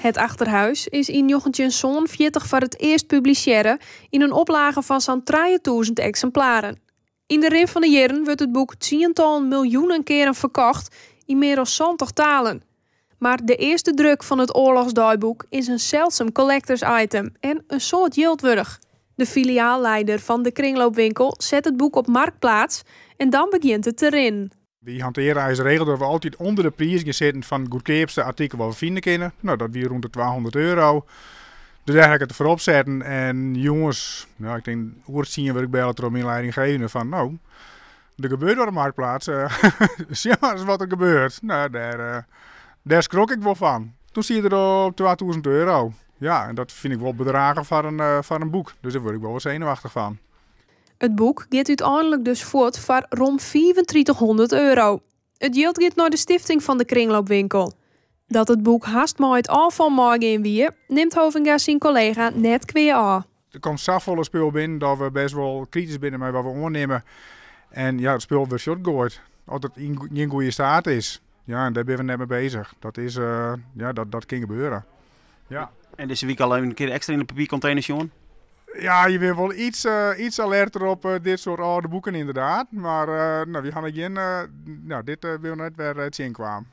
Het Achterhuis is in 1940 voor het eerst publiceren in een oplage van zo'n 3000 exemplaren. In de rin van de jaren wordt het boek tientallen miljoenen keren verkocht in meer dan 70 talen. Maar de eerste druk van het oorlogsdagboek is een zeldzaam collectors item en een soort geldwaardig. De filiaalleider van de kringloopwinkel zet het boek op marktplaats en dan begint het erin. We hanteren als regel dat we altijd onder de prijs gaan zitten van het goedkoopste artikel wat we vinden kunnen. Nou, dat weer rond de €200. Dus eigenlijk het ervoor zetten en jongens, nou, ik denk oortien wil ik bellen door mijn leidinggevende van nou, er gebeurt op de marktplaats. Zie maar eens wat er gebeurt. Nou, daar schrok ik wel van. Toen zie je er op €2000. Ja, en dat vind ik wel bedragen van een boek. Dus daar word ik wel wat zenuwachtig van. Het boek gaat uiteindelijk dus voort voor rond €3500. Het geld gaat naar de stichting van de kringloopwinkel. Dat het boek haast maar het afval morgen in wie, neemt Hovinga zijn collega net kweer aan. Er komt zoveel spul binnen dat we best wel kritisch binnen met wat we ondernemen. En ja, het spul wordt shotgooid. Als het in goede staat is. Ja, en daar ben we net mee bezig. Dat is, dat kan gebeuren. Ja. En deze week al even een keer extra in de papiercontainers, jongen? Ja, je bent wel iets alerter op dit soort oude boeken inderdaad. Maar we gaan again, dit wil net weer het zien kwam.